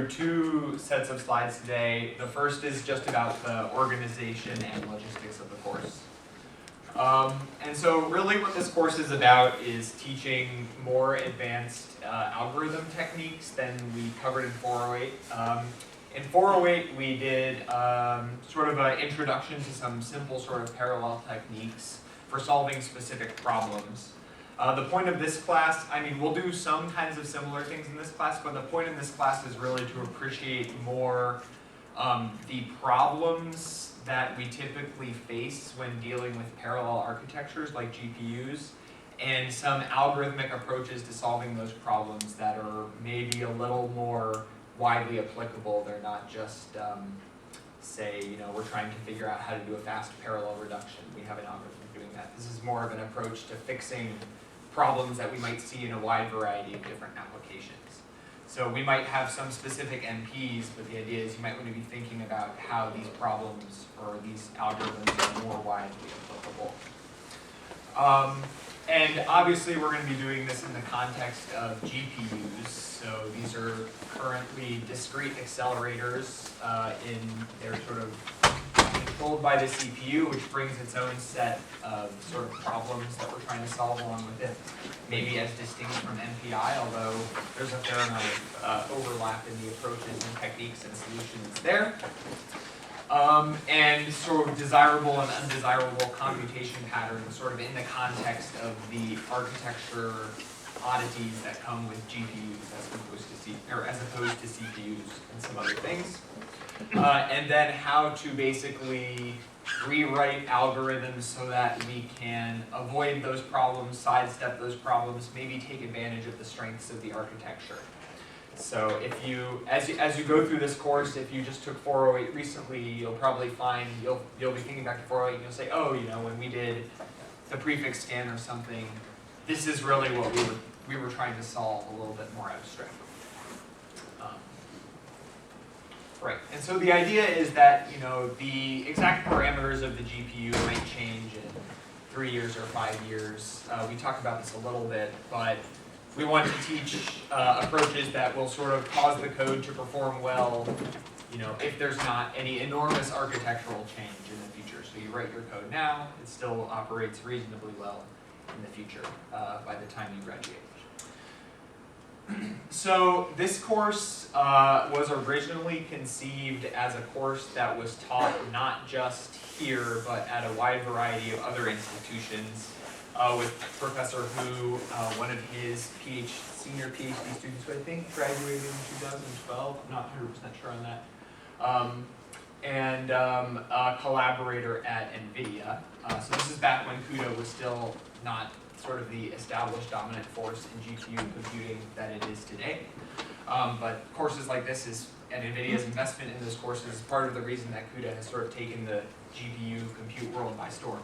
through two sets of slides today. The first is just about the organization and logistics of the course. And so really what this course is about is teaching more advanced algorithm techniques than we covered in 408. In 408 we did sort of an introduction to some simple sort of parallel techniques for solving specific problems. The point of this class, I mean, we'll do some kinds of similar things in this class, but the point in this class is really to appreciate more the problems that we typically face when dealing with parallel architectures like GPUs, and some algorithmic approaches to solving those problems that are maybe a little more widely applicable. They're not just, say, we're trying to figure out how to do a fast parallel reduction. We have an algorithm for doing that. This is more of an approach to fixing problems that we might see in a wide variety of different applications. So we might have some specific NPs, but the idea is you might want to be thinking about how these problems or these algorithms are more widely applicable. And obviously we're going to be doing this in the context of GPUs. So these are currently discrete accelerators in their sort of controlled by the CPU, which brings its own set of sort of problems that we're trying to solve along with it, maybe as distinct from MPI, although there's a fair amount of overlap in the approaches and techniques and solutions there. And sort of desirable and undesirable computation patterns sort of in the context of the architecture oddities that come with GPUs as opposed to CPUs and some other things. And then how to basically rewrite algorithms so that we can avoid those problems, sidestep those problems, maybe take advantage of the strengths of the architecture. So if you, as you go through this course, if you just took 408 recently, you'll probably find, you'll be thinking back to 408 and you'll say, oh, when we did the prefix scan or something, this is really what we were trying to solve, a little bit more abstract. Right, and so the idea is that, the exact parameters of the GPU might change in 3 years or 5 years. We talked about this a little bit, but we want to teach approaches that will sort of cause the code to perform well, if there's not any enormous architectural change in the future. So you write your code now, it still operates reasonably well in the future by the time you graduate. So this course was originally conceived as a course that was taught not just here, but at a wide variety of other institutions with Professor Hu, one of his senior PhD students, who I think graduated in 2012, I'm not 100% sure on that, and a collaborator at NVIDIA. So this is back when CUDA was still not sort of the established dominant force in GPU computing that it is today. But courses like this and NVIDIA's investment in those courses is part of the reason that CUDA has sort of taken the GPU compute world by storm.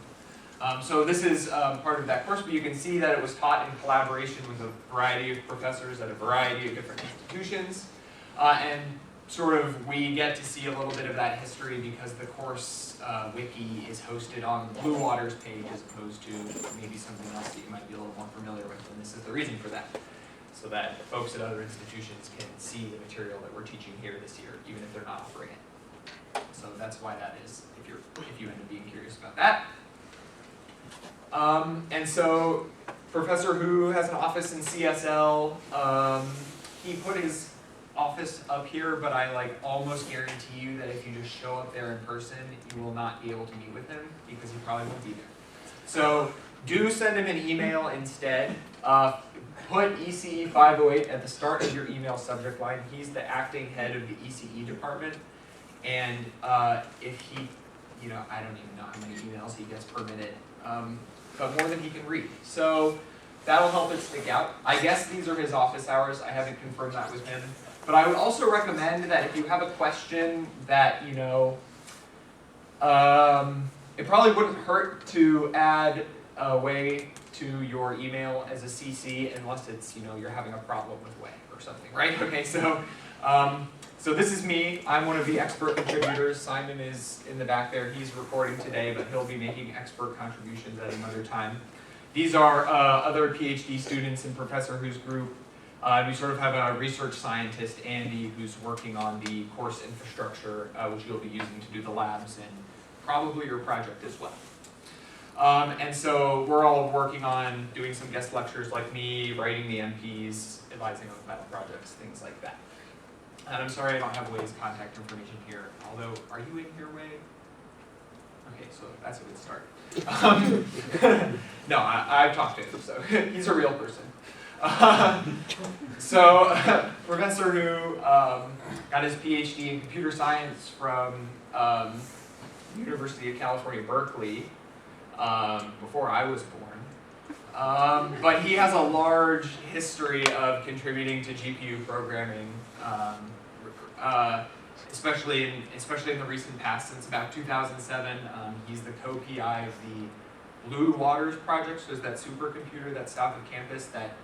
So this is part of that course, but you can see that it was taught in collaboration with a variety of professors at a variety of different institutions. And sort of we get to see a little bit of that history because the course wiki is hosted on the Blue Waters page as opposed to maybe something else that you might be a little more familiar with, and this is the reason for that, so that folks at other institutions can see the material that we're teaching here this year, even if they're not offering it. So that's why that is, if you end up being curious about that. And so Professor Hu has an office in CSL. He put his office up here, but I almost guarantee you that if you just show up there in person, you will not be able to meet with him because he probably won't be there. So do send him an email instead. Put ECE 508 at the start of your email subject line. He's the acting head of the ECE department, and if he, I don't even know how many emails he gets per minute, but more than he can read. So that'll help it stick out. I guess these are his office hours. I haven't confirmed that with him. But I would also recommend that if you have a question that, it probably wouldn't hurt to add a way to your email as a CC unless it's, you're having a problem with way or something, right? Okay, so this is me. I'm one of the expert contributors. Simon is in the back there. He's recording today, but he'll be making expert contributions at another time. These are other PhD students in Professor Hu's group. We sort of have a research scientist, Andy, who's working on the course infrastructure, which you'll be using to do the labs and probably your project as well. And so we're all working on doing some guest lectures like me, writing the MPs, advising on final projects, things like that. And I'm sorry I don't have Way's contact information here, although, are you in here, Way? Okay, so that's a good start. No, I've talked to him, so he's a real person. So, professor who got his PhD in computer science from University of California, Berkeley, before I was born. But he has a large history of contributing to GPU programming, especially in the recent past. Since about 2007, he's the co-PI of the Blue Waters project. So there's that supercomputer that's south of campus that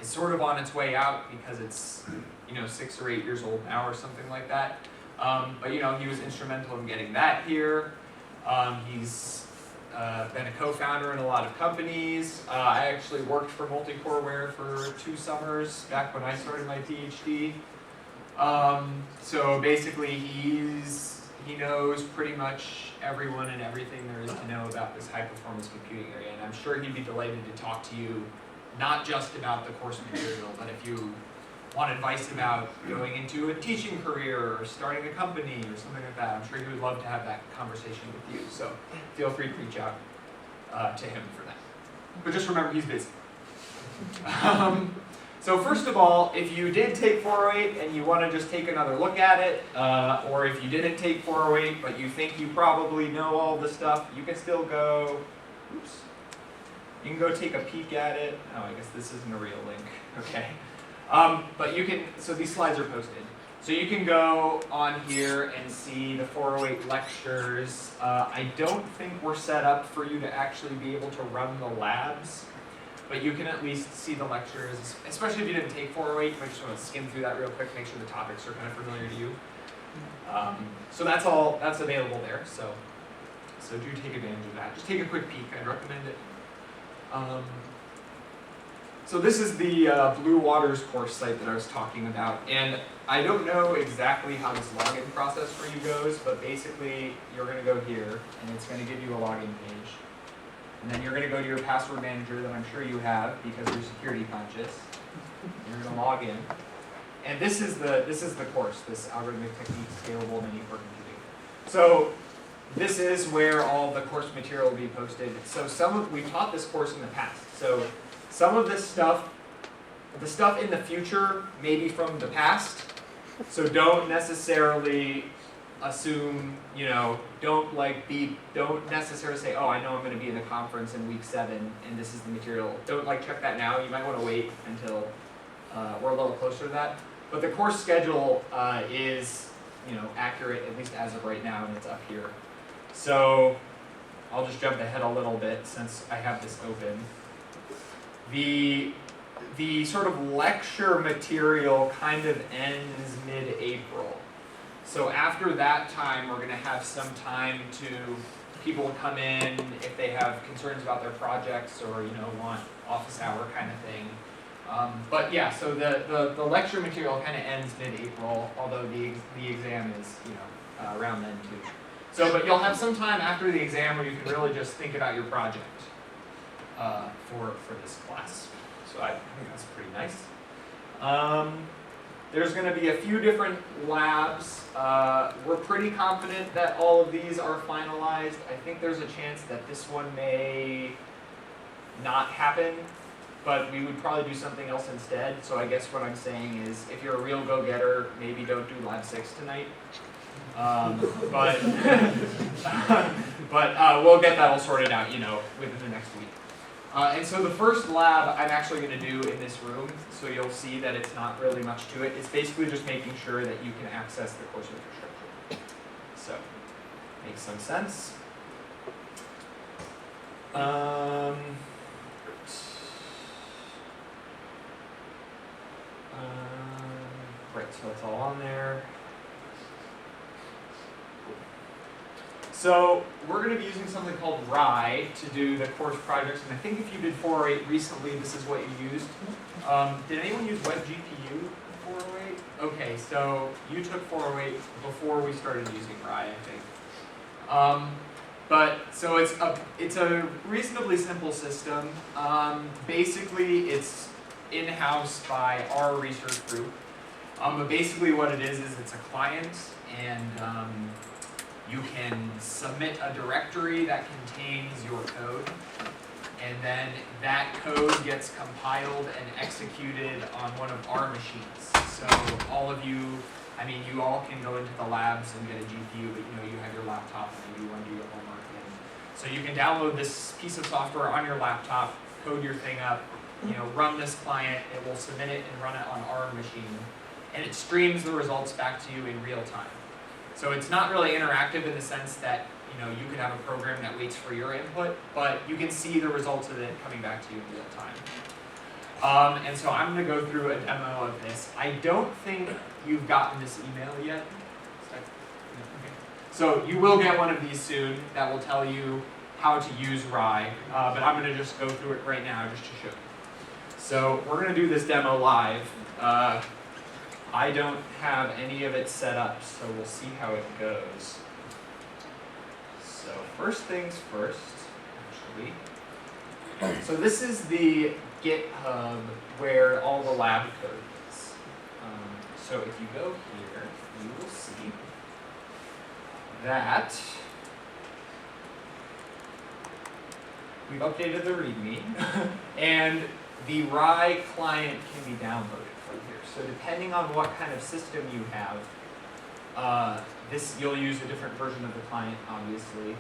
is sort of on its way out because it's 6 or 8 years old now or something like that. But he was instrumental in getting that here. He's been a co-founder in a lot of companies. I actually worked for Multicoreware for 2 summers back when I started my PhD. So basically he knows pretty much everyone and everything there is to know about this high performance computing area, and I'm sure he'd be delighted to talk to you not just about the course material, but if you want advice about going into a teaching career or starting a company or something like that, I'm sure he would love to have that conversation with you. So feel free to reach out to him for that. But just remember, he's busy. So first of all, if you did take 408 and you want to just take another look at it, or if you didn't take 408 but you think you probably know all the stuff, you can still go, oops, you can go take a peek at it. Oh, I guess this isn't a real link. Okay. But you can, so these slides are posted. So you can go on here and see the 408 lectures. I don't think we're set up for you to actually be able to run the labs, but you can at least see the lectures, especially if you didn't take 408. You might just want to skim through that real quick, make sure the topics are kind of familiar to you. So that's available there. So do take advantage of that. Just take a quick peek. I'd recommend it. So this is the Blue Waters course site that I was talking about, and I don't know exactly how this login process for you goes, but basically you're going to go here, and it's going to give you a login page, and then you're going to go to your password manager that I'm sure you have because you're security conscious. You're going to log in, and this is the course, this algorithmic techniques scalable Manycore computing. So this is where all the course material will be posted. So we've taught this course in the past. So some of this stuff, the stuff in the future may be from the past. So don't necessarily assume, don't necessarily say, oh, I know I'm going to be in a conference in week 7 and this is the material. Don't check that now. You might want to wait until we're a little closer to that. But the course schedule is, accurate, at least as of right now, and it's up here. So I'll just jump ahead a little bit since I have this open. The sort of lecture material kind of ends mid-April. So after that time, we're going to have some time to people come in if they have concerns about their projects or want office hour kind of thing. But yeah, so the lecture material kind of ends mid-April, although the exam is around then too. So, but you'll have some time after the exam where you can really just think about your project for this class. So I think that's pretty nice. There's going to be a few different labs. We're pretty confident that all of these are finalized. I think there's a chance that this one may not happen, but we would probably do something else instead. So I guess what I'm saying is, if you're a real go-getter, maybe don't do lab 6 tonight. But we'll get that all sorted out, within the next week. And so the first lab I'm actually going to do in this room, so you'll see that it's not really much to it. It's basically just making sure that you can access the course infrastructure. So, makes some sense. Right, so it's all on there. So we're going to be using something called Rye to do the course projects, and I think if you did 408 recently, this is what you used. Did anyone use WebGPU in 408? Okay, so you took 408 before we started using Rye, I think. But so it's a reasonably simple system. Basically, it's in-house by our research group. But basically, what it is it's a client, and you can submit a directory that contains your code, and then that code gets compiled and executed on one of our machines. So all of you, I mean, you all can go into the labs and get a GPU, but you have your laptop and maybe you want to do your homework. And so you can download this piece of software on your laptop, code your thing up, run this client, it will submit it and run it on our machine, and it streams the results back to you in real time. So it's not really interactive in the sense that you could have a program that waits for your input, but you can see the results of it coming back to you in real time. And so I'm going to go through a demo of this. I don't think you've gotten this email yet. Okay. So you will get one of these soon that will tell you how to use Rye, but I'm going to just go through it right now just to show you. So we're going to do this demo live. I don't have any of it set up, so we'll see how it goes. So first things first, actually. So this is the GitHub where all the lab code is. So if you go here, you will see that we've updated the README, and the Rye client can be downloaded from here. So depending on what kind of system you have, you'll use a different version of the client, obviously.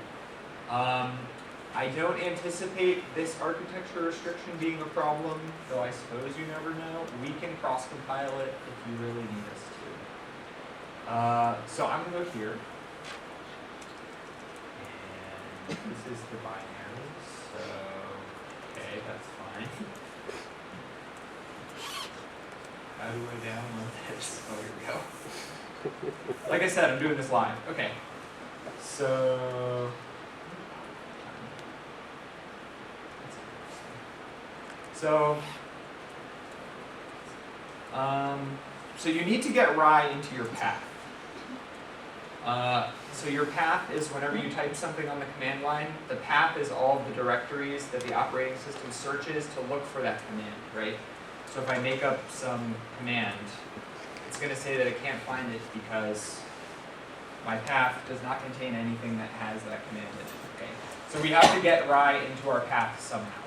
I don't anticipate this architecture restriction being a problem, though I suppose you never know. We can cross-compile it if you really need us to. So I'm going to go here. And this is the binary, so okay, that's fine. How do I download this? Oh, here we go. Like I said, I'm doing this live. Okay. So so you need to get Rye into your path. So your path is whenever you type something on the command line, the path is all of the directories that the operating system searches to look for that command, right? So if I make up some command, it's going to say that it can't find it because my path does not contain anything that has that command in it. Okay? So we have to get Rye into our path somehow.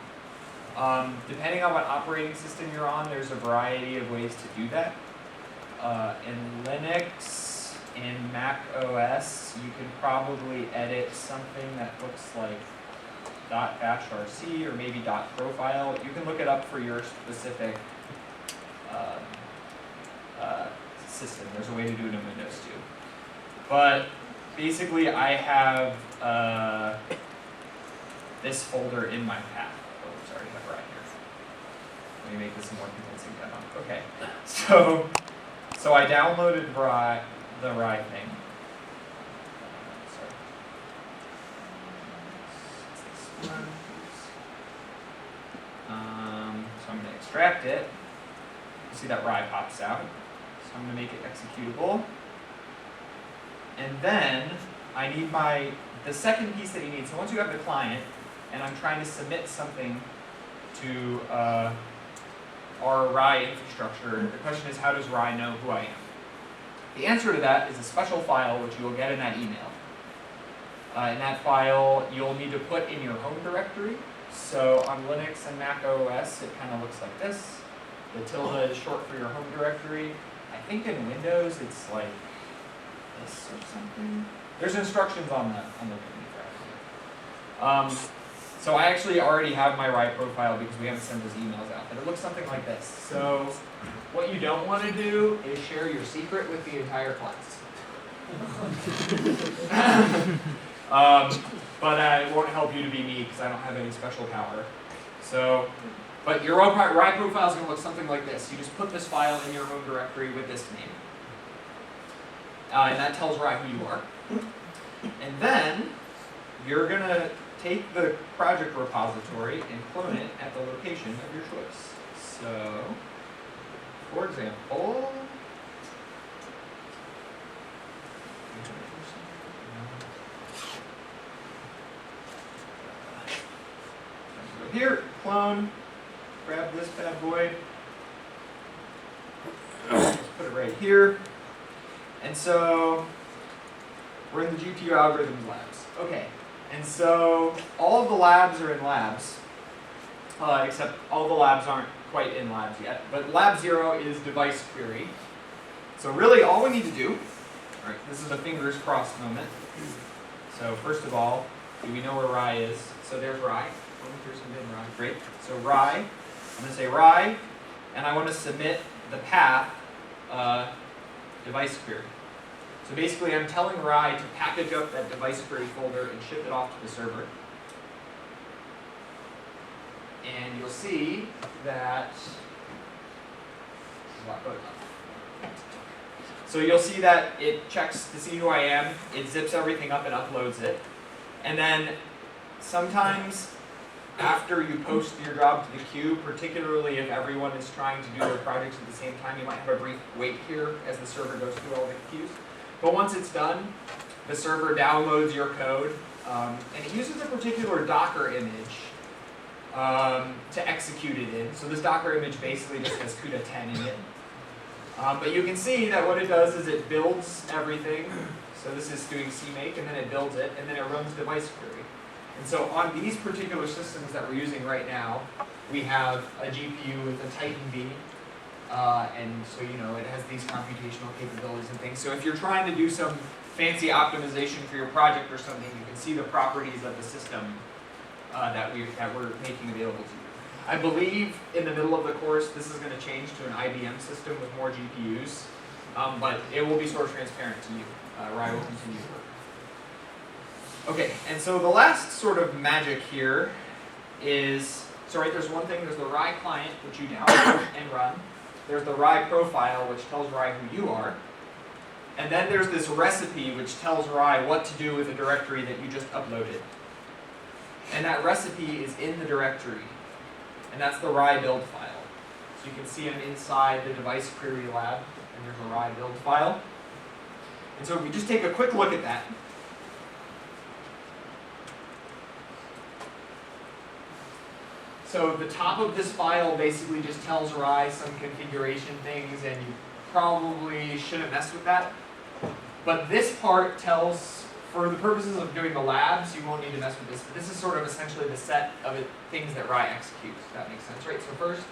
Depending on what operating system you're on, there's a variety of ways to do that. In Linux, in Mac OS, you can probably edit something that looks like .bashrc or maybe .profile. You can look it up for your specific system. There's a way to do it in Windows too. But basically, I have this folder in my path. Oh, sorry, I have Rye here. Let me make this a more convincing demo. Okay, so I downloaded the Rye thing. Sorry. This one. So I'm going to extract it. You see that Rye pops out. So I'm going to make it executable. And then I need the second piece that you need. So once you have the client, and I'm trying to submit something to our Rye infrastructure, the question is, how does Rye know who I am? The answer to that is a special file which you will get in that email. In that file, you'll need to put in your home directory. So on Linux and Mac OS, it kind of looks like this. The tilde is short for your home directory. I think in Windows, it's like this or something. There's instructions on the README. So I actually already have my Rye profile because we haven't sent those emails out, but it looks something like this. So what you don't want to do is share your secret with the entire class. But it won't help you to be me because I don't have any special power. So, but your Rye profile is going to look something like this. You just put this file in your home directory with this name. And that tells Rye who you are. And then you're going to take the project repository and clone it at the location of your choice. So, for example, go here, clone, grab this bad boy, let's put it right here. And so we're in the GPU algorithms labs. Okay, and so all of the labs are in labs, except all the labs aren't quite in labs yet. But lab 0 is device query. So really all we need to do, all right, this is a fingers crossed moment. So first of all, do we know where Rye is? So there's Rye. Great. So Rye, I'm going to say Rye, and I want to submit the path device query. So basically I'm telling Rye to package up that device query folder and ship it off to the server. And you'll see that, so you'll see that it checks to see who I am, it zips everything up and uploads it. And then sometimes after you post your job to the queue, particularly if everyone is trying to do their projects at the same time, you might have a brief wait here as the server goes through all the queues. But once it's done, the server downloads your code, and it uses a particular Docker image to execute it in. So this Docker image basically just has CUDA 10 in it. But you can see that what it does is it builds everything. So this is doing CMake, and then it builds it, and then it runs device query. And so on these particular systems that we're using right now, we have a GPU with a Titan V, and so it has these computational capabilities and things. So if you're trying to do some fancy optimization for your project or something, you can see the properties of the system that we're making available to you. I believe in the middle of the course this is going to change to an IBM system with more GPUs, but it will be sort of transparent to you. Rye will continue to work. Okay, and so the last sort of magic here is, so right, there's one thing, there's the Rye client, which you download and run. There's the Rye profile, which tells Rye who you are. And then there's this recipe, which tells Rye what to do with the directory that you just uploaded. And that recipe is in the directory. And that's the Rye build file. So you can see I'm inside the device query lab, and there's a Rye build file. And so if we just take a quick look at that, so the top of this file basically just tells Rye some configuration things, and you probably shouldn't mess with that. But this part tells, for the purposes of doing the labs, you won't need to mess with this, but this is sort of essentially the set of things that Rye executes, if that makes sense, right? So first,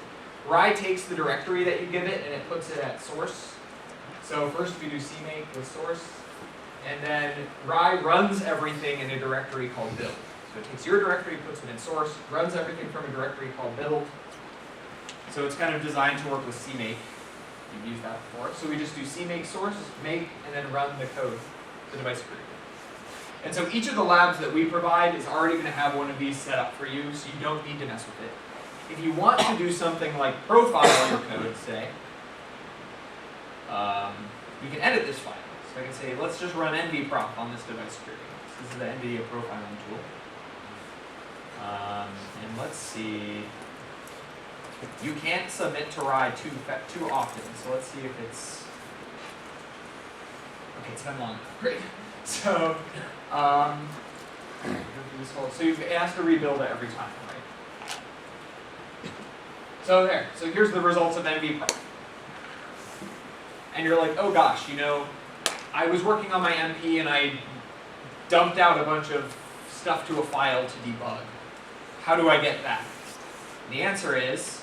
Rye takes the directory that you give it and it puts it at source. So first we do CMake with source, and then Rye runs everything in a directory called build. So it takes your directory, puts it in source, runs everything from a directory called build. So it's kind of designed to work with CMake. You've used that before. So we just do CMake source, make, and then run the code, the device query. And so each of the labs that we provide is already going to have one of these set up for you, so you don't need to mess with it. If you want to do something like profile your code, say, we can edit this file. So I can say, let's just run nvprof on this device query. This is the NVIDIA profiling tool. And let's see, you can't submit to Rye too often, so let's see if it's, okay, it's been long enough, great. So, so you've asked to rebuild it every time, right? So there, so here's the results of nvprof. And you're like, oh gosh, I was working on my MP and I dumped out a bunch of stuff to a file to debug. How do I get that? And the answer is,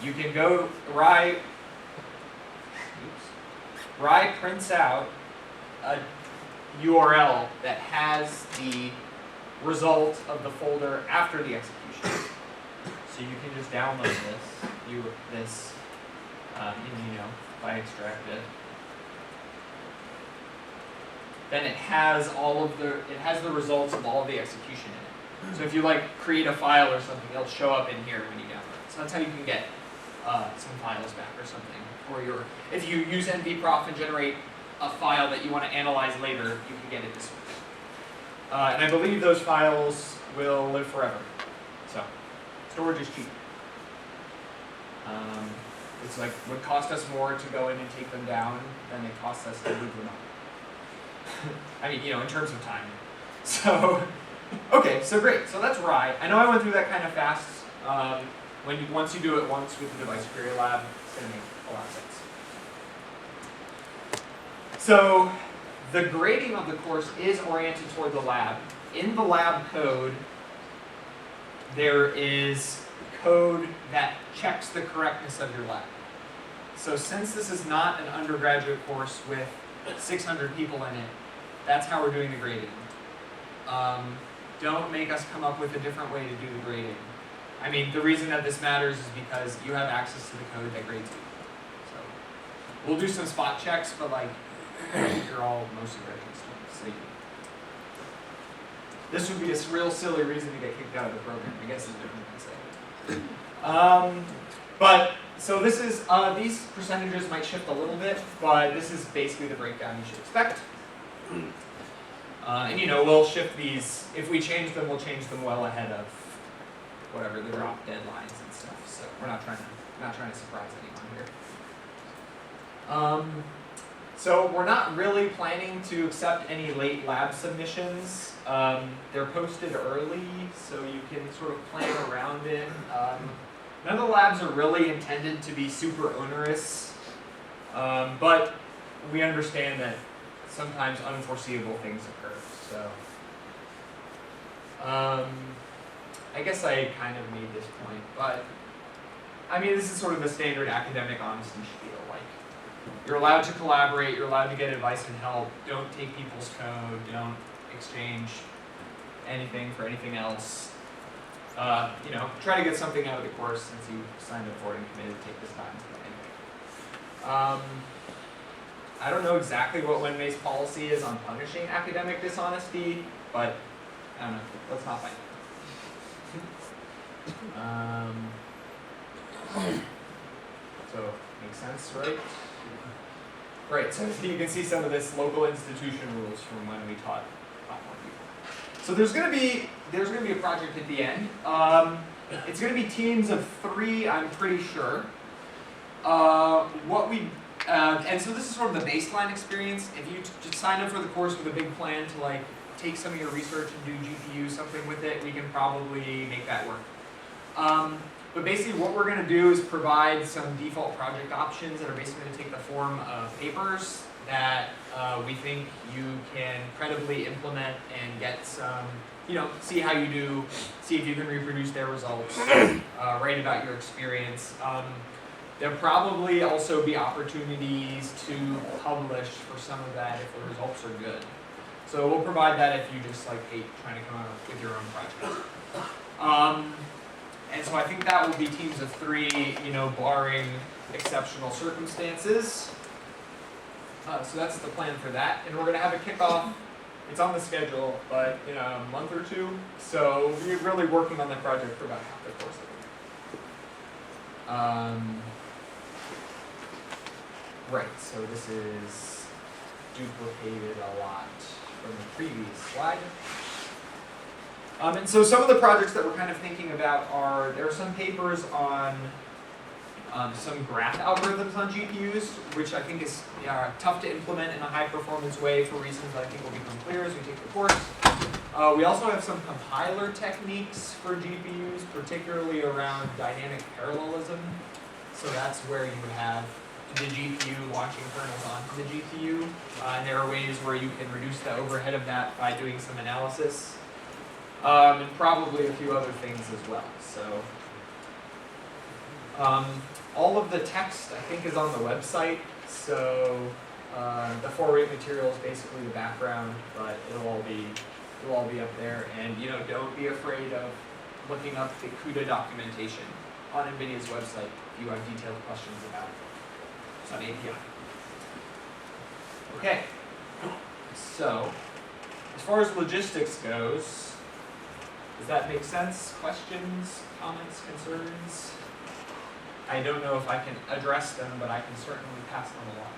you can go, Rye prints out a URL that has the result of the folder after the execution. So you can just download this, if I extract it. Then it has the results of all of the execution in it. So if you create a file or something, it'll show up in here when you download it. So that's how you can get some files back or something. Or if you use nvprof and generate a file that you want to analyze later, you can get it this way. And I believe those files will live forever. So storage is cheap. It's like would cost us more to go in and take them down than it costs us to move them up. I mean, in terms of time. So, okay, so great. So that's Rye. I know I went through that kind of fast. Once you do it once with the device creator lab, it's going to make a lot of sense. So the grading of the course is oriented toward the lab. In the lab code, there is code that checks the correctness of your lab. So since this is not an undergraduate course with 600 people in it, that's how we're doing the grading. Don't make us come up with a different way to do the grading. I mean, the reason that this matters is because you have access to the code that grades you. So we'll do some spot checks, but like, you're all mostly graduate students. So this would be a real silly reason to get kicked out of the program. I guess is different than saying. But so this is these percentages might shift a little bit, but this is basically the breakdown you should expect. And we'll shift these. If we change them, we'll change them well ahead of whatever the drop deadlines and stuff. So we're not trying to surprise anyone here. So we're not really planning to accept any late lab submissions. They're posted early, so you can sort of plan around it. None of the labs are really intended to be super onerous, but we understand that sometimes unforeseeable things occur. So I guess I kind of made this point, but I mean, this is sort of the standard academic honesty spiel. Like, you're allowed to collaborate, you're allowed to get advice and help, don't take people's code, don't exchange anything for anything else. Try to get something out of the course since you signed up for it and committed to take this time. Anyway. I don't know exactly what WenMay's policy is on punishing academic dishonesty, but I don't know. Let's not find it. So, makes sense, right? Right, so you can see some of this local institution rules from when we taught platform people. So there's going to be a project at the end. It's going to be teams of 3, I'm pretty sure. And so this is sort of the baseline experience. If you just sign up for the course with a big plan to like take some of your research and do GPU something with it, we can probably make that work. But basically what we're going to do is provide some default project options that are basically going to take the form of papers that we think you can credibly implement and get some, see how you do, see if you can reproduce their results, write about your experience. There'll probably also be opportunities to publish for some of that if the results are good. So we'll provide that if you just hate trying to come up with your own project. And so I think that will be teams of 3, barring exceptional circumstances. So that's the plan for that. And we're going to have a kickoff. It's on the schedule, but in a month or 2. So we're really working on that project for about half the course of it. Right, so this is duplicated a lot from the previous slide. And so some of the projects that we're kind of thinking about there are some papers on some graph algorithms on GPUs, which I think is tough to implement in a high performance way for reasons that I think will become clear as we take the course. We also have some compiler techniques for GPUs, particularly around dynamic parallelism. So that's where you would have the GPU launching kernels onto the GPU. And there are ways where you can reduce the overhead of that by doing some analysis. And probably a few other things as well. So all of the text, I think, is on the website. So the 4-rate material is basically the background, but it'll all be up there. And don't be afraid of looking up the CUDA documentation on NVIDIA's website if you have detailed questions about it. It's on API. Okay. So as far as logistics goes, does that make sense? Questions, comments, concerns? I don't know if I can address them, but I can certainly pass them along.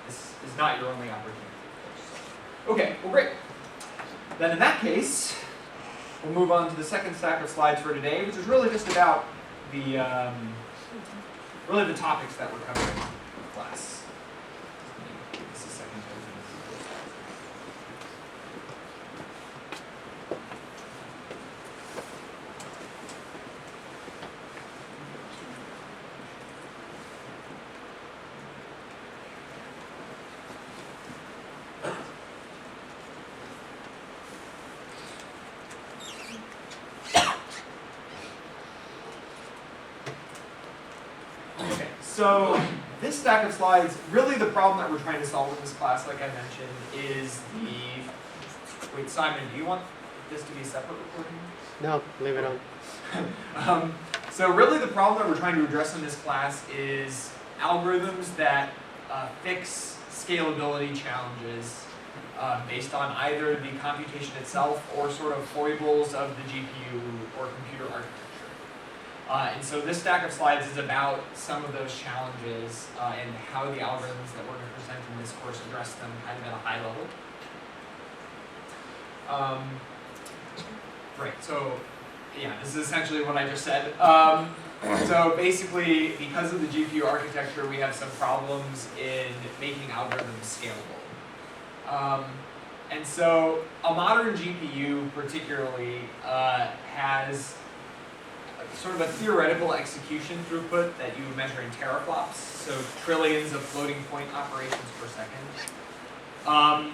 This is not your only opportunity, of course. Okay, well great. Then in that case, we'll move on to the second stack of slides for today, which is really just about the the topics that we're covering in class. Give us a second to open this. So this stack of slides, really the problem that we're trying to solve in this class, like I mentioned, is the, wait, Simon, do you want this to be a separate recording? No, leave it on. So really the problem that we're trying to address in this class is algorithms that fix scalability challenges based on either the computation itself or sort of foibles of the GPU or computer architecture. And so this stack of slides is about some of those challenges and how the algorithms that we're going to present in this course address them kind of at a high level. Right, so yeah, this is essentially what I just said. So basically, because of the GPU architecture, we have some problems in making algorithms scalable. And so a modern GPU particularly has sort of a theoretical execution throughput that you measure in teraflops, so trillions of floating point operations per second.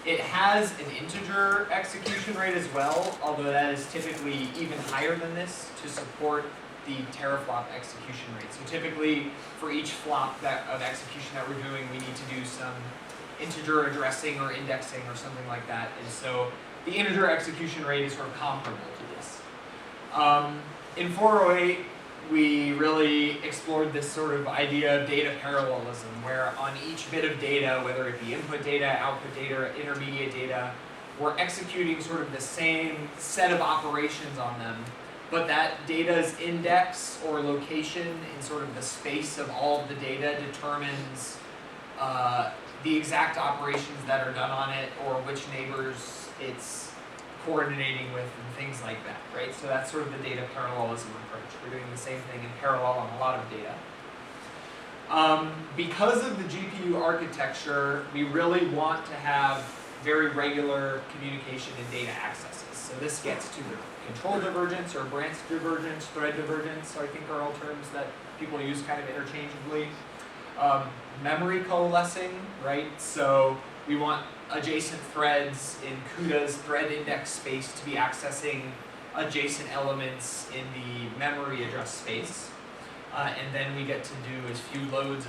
It has an integer execution rate as well, although that is typically even higher than this to support the teraflop execution rate. So typically, for each flop of execution that we're doing, we need to do some integer addressing or indexing or something like that, and so the integer execution rate is sort of comparable to this. In 408, we really explored this sort of idea of data parallelism, where on each bit of data, whether it be input data, output data, intermediate data, we're executing sort of the same set of operations on them, but that data's index or location in sort of the space of all of the data determines the exact operations that are done on it or which neighbors it's coordinating with and things like that, right? So that's sort of the data parallelism approach. We're doing the same thing in parallel on a lot of data. Because of the GPU architecture, we really want to have very regular communication and data accesses. So this gets to the control divergence or branch divergence, thread divergence, I think are all terms that people use kind of interchangeably. Memory coalescing, right? So we want adjacent threads in CUDA's thread index space to be accessing adjacent elements in the memory address space. And then we get to do as few loads,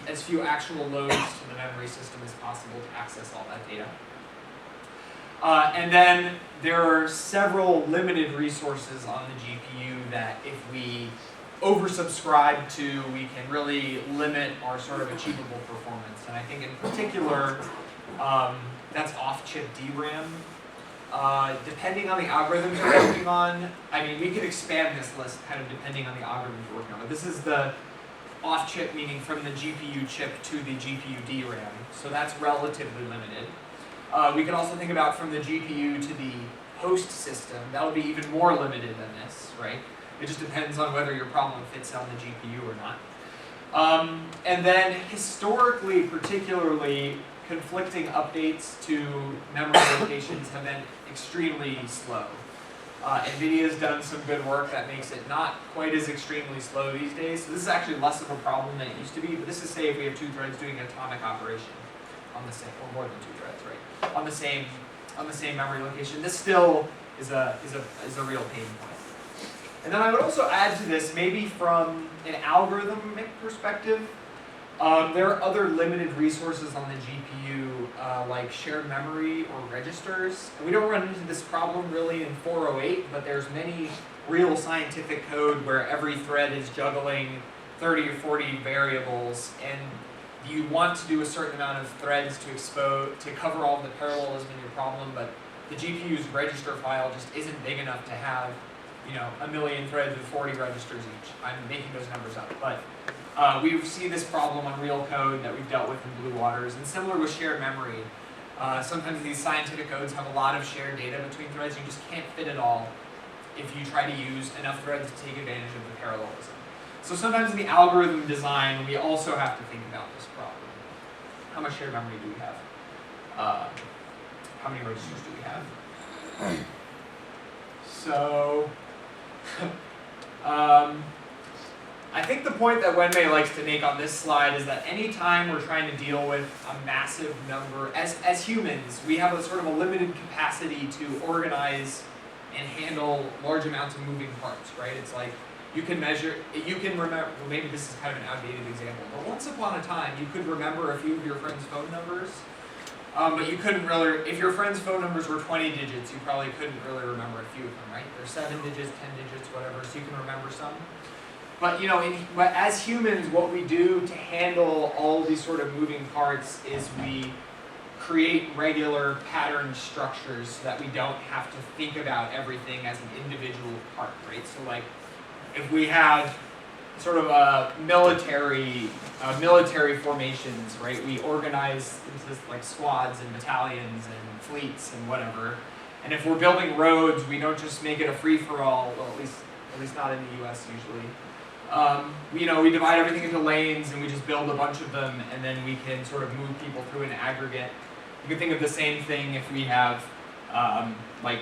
as few actual loads to the memory system as possible to access all that data. And then there are several limited resources on the GPU that if we oversubscribe to, we can really limit our sort of achievable performance. And I think in particular, that's off-chip DRAM. Depending on the algorithms you're working on, I mean, we could expand this list kind of depending on the algorithms you're working on. But this is the off-chip, meaning from the GPU chip to the GPU DRAM. So that's relatively limited. We can also think about from the GPU to the host system. That'll be even more limited than this, right? It just depends on whether your problem fits on the GPU or not. And then historically, particularly, conflicting updates to memory locations have been extremely slow. NVIDIA's done some good work that makes it not quite as extremely slow these days. So this is actually less of a problem than it used to be, but this is say if we have two threads doing an atomic operation on the same, or more than two threads, right? On the same memory location. This still is a real pain point. And then I would also add to this, maybe from an algorithmic perspective, there are other limited resources on the GPU, like shared memory or registers. And we don't run into this problem really in 408, but there's many real scientific code where every thread is juggling 30 or 40 variables, and you want to do a certain amount of threads to cover all the parallelism in your problem, but the GPU's register file just isn't big enough to have, you know, 1 million threads with 40 registers each. I'm making those numbers up, but we see this problem on real code that we've dealt with in Blue Waters, and similar with shared memory. Sometimes these scientific codes have a lot of shared data between threads. You just can't fit it all if you try to use enough threads to take advantage of the parallelism. So sometimes in the algorithm design, we also have to think about this problem. How much shared memory do we have? How many registers do we have? So, I think the point that Wenmei likes to make on this slide is that anytime we're trying to deal with a massive number, as humans, we have a sort of a limited capacity to organize and handle large amounts of moving parts, right? It's like you can measure, you can remember, well, maybe this is kind of an outdated example, but once upon a time you could remember a few of your friends' phone numbers, but you couldn't really, if your friends' phone numbers were 20 digits, you probably couldn't really remember a few of them, right? They're 7 digits, 10 digits, whatever, so you can remember some. But you know, but as humans, what we do to handle all of these sort of moving parts is we create regular pattern structures so that we don't have to think about everything as an individual part, right? So like, if we have sort of a military formations, right? We organize into like squads and battalions and fleets and whatever. And if we're building roads, we don't just make it a free-for-all, well, at least not in the US usually. You know, we divide everything into lanes and we just build a bunch of them, and then we can sort of move people through an aggregate. You can think of the same thing if we have like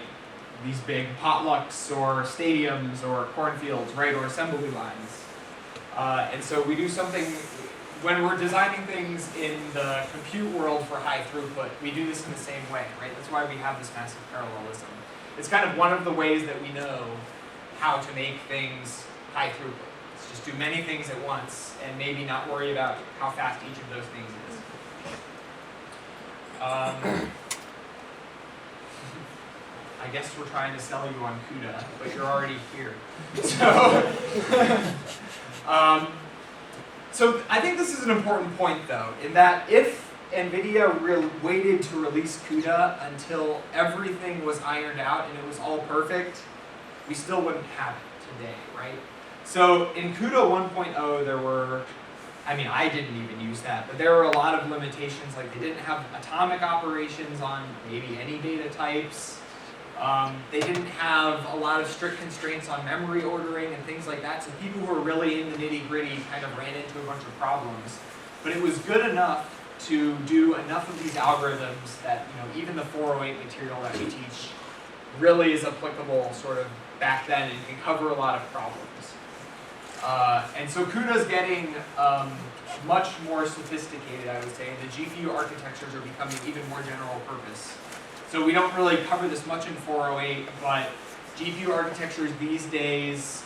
these big potlucks or stadiums or cornfields, right, or assembly lines. And so we do something, when we're designing things in the compute world for high throughput, we do this in the same way, right? That's why we have this massive parallelism. It's kind of one of the ways that we know how to make things high throughput. It's just do many things at once and maybe not worry about how fast each of those things is. I guess we're trying to sell you on CUDA, but you're already here. So I think this is an important point, though, in that if NVIDIA waited to release CUDA until everything was ironed out and it was all perfect, we still wouldn't have it today, right? So in CUDA 1.0, there were, I mean, I didn't even use that, but there were a lot of limitations, like they didn't have atomic operations on maybe any data types. They didn't have a lot of strict constraints on memory ordering and things like that, so people who were really in the nitty-gritty kind of ran into a bunch of problems. But it was good enough to do enough of these algorithms that, you know, even the 408 material that we teach really is applicable sort of back then and can cover a lot of problems. And so CUDA's getting much more sophisticated, I would say. The GPU architectures are becoming even more general purpose. So we don't really cover this much in 408, but GPU architectures these days,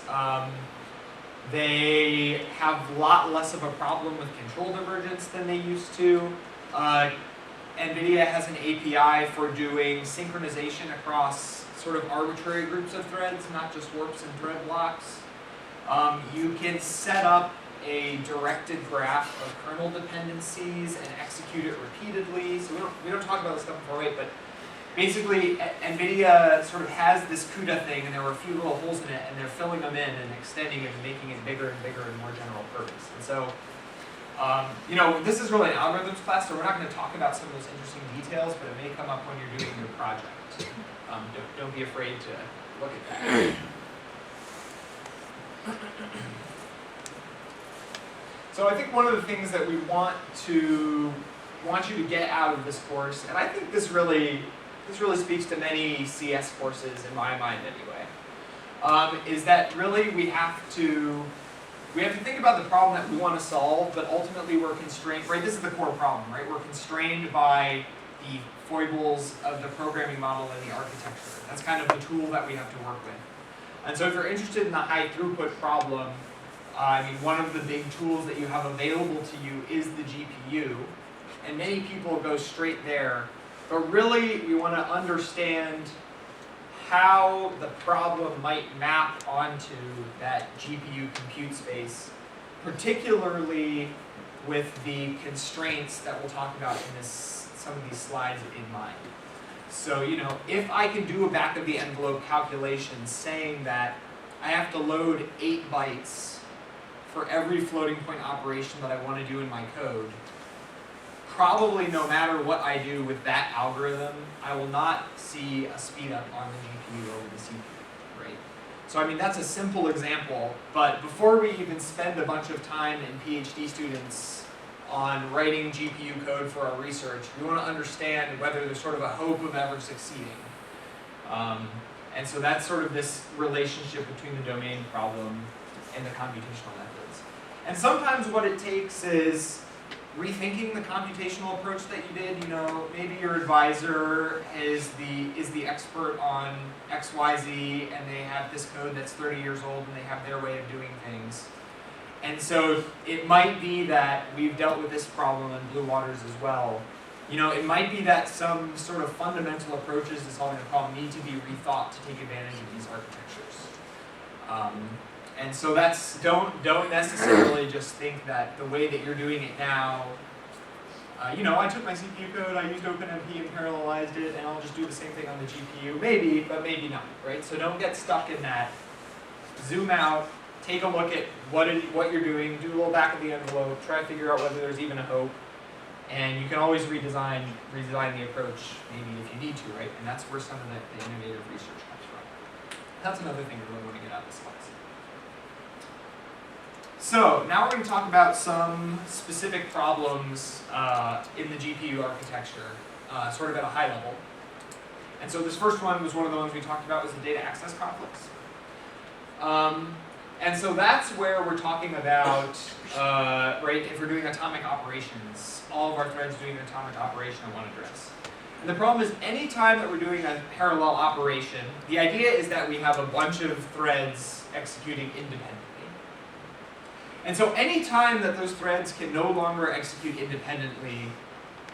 they have a lot less of a problem with control divergence than they used to. NVIDIA has an API for doing synchronization across sort of arbitrary groups of threads, not just warps and thread blocks. You can set up a directed graph of kernel dependencies and execute it repeatedly. So we don't talk about this stuff in 408, but basically, NVIDIA sort of has this CUDA thing, and there were a few little holes in it, and they're filling them in and extending it and making it bigger and bigger and more general purpose. And so, you know, this is really an algorithms class, so we're not going to talk about some of those interesting details, but it may come up when you're doing your project. Don't be afraid to look at that. So I think one of the things that we want you to get out of this course, and I think this really speaks to many CS courses in my mind anyway, is that really we have to think about the problem that we want to solve, but ultimately we're constrained, right? This is the core problem, right? We're constrained by the foibles of the programming model and the architecture. That's kind of the tool that we have to work with. And so if you're interested in the high throughput problem, I mean, one of the big tools that you have available to you is the GPU, and many people go straight there. But really, we want to understand how the problem might map onto that GPU compute space, particularly with the constraints that we'll talk about in some of these slides in mind. So, you know, if I can do a back of the envelope calculation saying that I have to load 8 bytes for every floating point operation that I want to do in my code, probably no matter what I do with that algorithm, I will not see a speed up on the GPU over the CPU, right? So I mean, that's a simple example, but before we even spend a bunch of time in PhD students on writing GPU code for our research, we want to understand whether there's sort of a hope of ever succeeding. And so that's sort of this relationship between the domain problem and the computational methods. And sometimes what it takes is rethinking the computational approach that you did. You know, maybe your advisor is the expert on XYZ, and they have this code that's 30 years old, and they have their way of doing things. And so it might be that we've dealt with this problem in Blue Waters as well. You know, it might be that some sort of fundamental approaches to solving the problem need to be rethought to take advantage of these architectures. And so that's, don't necessarily just think that the way that you're doing it now, you know, I took my CPU code, I used OpenMP and parallelized it, and I'll just do the same thing on the GPU. Maybe, but maybe not, right? So don't get stuck in that. Zoom out, take a look at what you're doing, do a little back of the envelope, try to figure out whether there's even a hope. And you can always redesign the approach, maybe if you need to, right? And that's where some of the innovative research comes from. That's another thing we really want to get out of this class. So now we're going to talk about some specific problems in the GPU architecture, sort of at a high level. And so this first one was one of the ones we talked about, was the data access conflicts. And so that's where we're talking about, right, if we're doing atomic operations, all of our threads doing an atomic operation on one address. And the problem is, any time that we're doing a parallel operation, the idea is that we have a bunch of threads executing independently. And so any time that those threads can no longer execute independently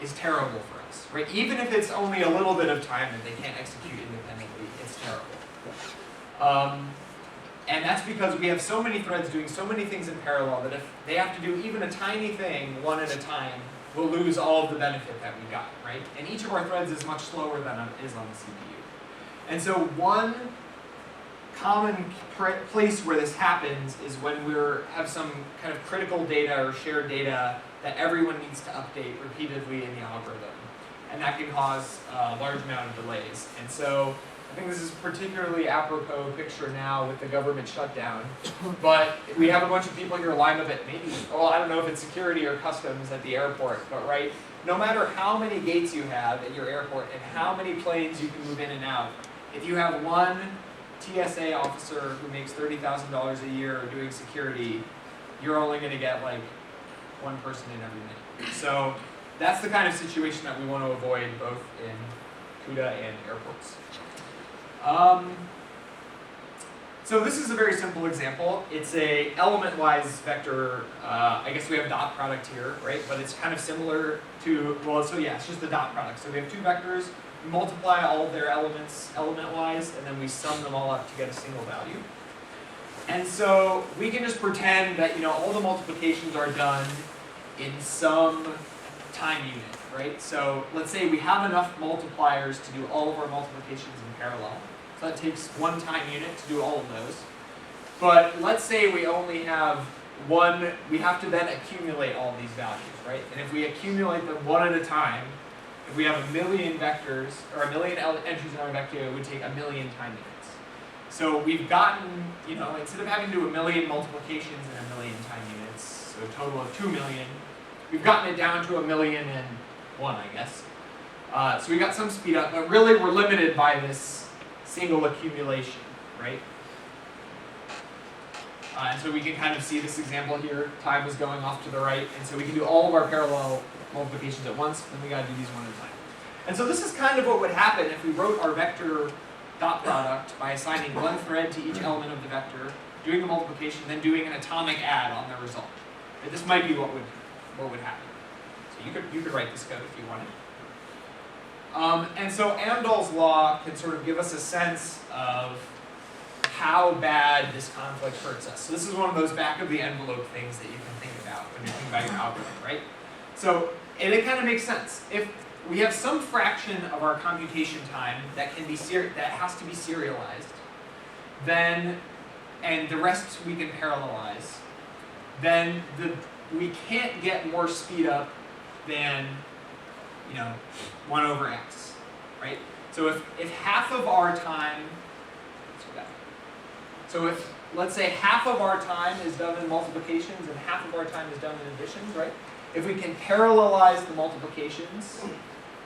is terrible for us, right? Even if it's only a little bit of time that they can't execute independently, it's terrible. And that's because we have so many threads doing so many things in parallel that if they have to do even a tiny thing one at a time, we'll lose all of the benefit that we got, right? And each of our threads is much slower than it is on the CPU. And so one common place where this happens is when we have some kind of critical data or shared data that everyone needs to update repeatedly in the algorithm. And that can cause a large amount of delays. And so I think this is particularly apropos picture now with the government shutdown. But we have a bunch of people here lined up at maybe, well, I don't know if it's security or customs at the airport, but right, no matter how many gates you have at your airport and how many planes you can move in and out, if you have one TSA officer who makes $30,000 a year doing security, you're only going to get like one person in every minute. So that's the kind of situation that we want to avoid both in CUDA and airports. So this is a very simple example. It's a element-wise vector. I guess we have dot product here, right? But it's kind of similar to, well, so yeah, it's just the dot product. So we have two vectors, we multiply all of their elements element-wise, and then we sum them all up to get a single value. And so we can just pretend that, you know, all the multiplications are done in some time unit, right? So let's say we have enough multipliers to do all of our multiplications in parallel. So that takes one time unit to do all of those. But let's say we only have one, we have to then accumulate all of these values, right? And if we accumulate them one at a time, if we have a million vectors, or a million entries in our vector, it would take a million time units. So we've gotten, you know, instead of having to do a million multiplications in a million time units, so a total of 2 million, we've gotten it down to 1,000,001, I guess. So we got some speed up, but really we're limited by this single accumulation, right? And so we can kind of see this example here. Time is going off to the right, and so we can do all of our parallel multiplications at once, then we got to do these one at a time. And so this is kind of what would happen if we wrote our vector dot product by assigning one thread to each element of the vector, doing the multiplication, then doing an atomic add on the result. But this might be what would happen. So you could write this code if you wanted. And so Amdahl's law can sort of give us a sense of how bad this conflict hurts us. So this is one of those back of the envelope things that you can think about when you're thinking about your algorithm, right? So, and it kind of makes sense. If we have some fraction of our computation time that can be that has to be serialized, then, and the rest we can parallelize, then we can't get more speed up than 1 over x, right? So if half of our time, let's go back. So if, let's say, half of our time is done in multiplications and half of our time is done in additions, right? If we can parallelize the multiplications,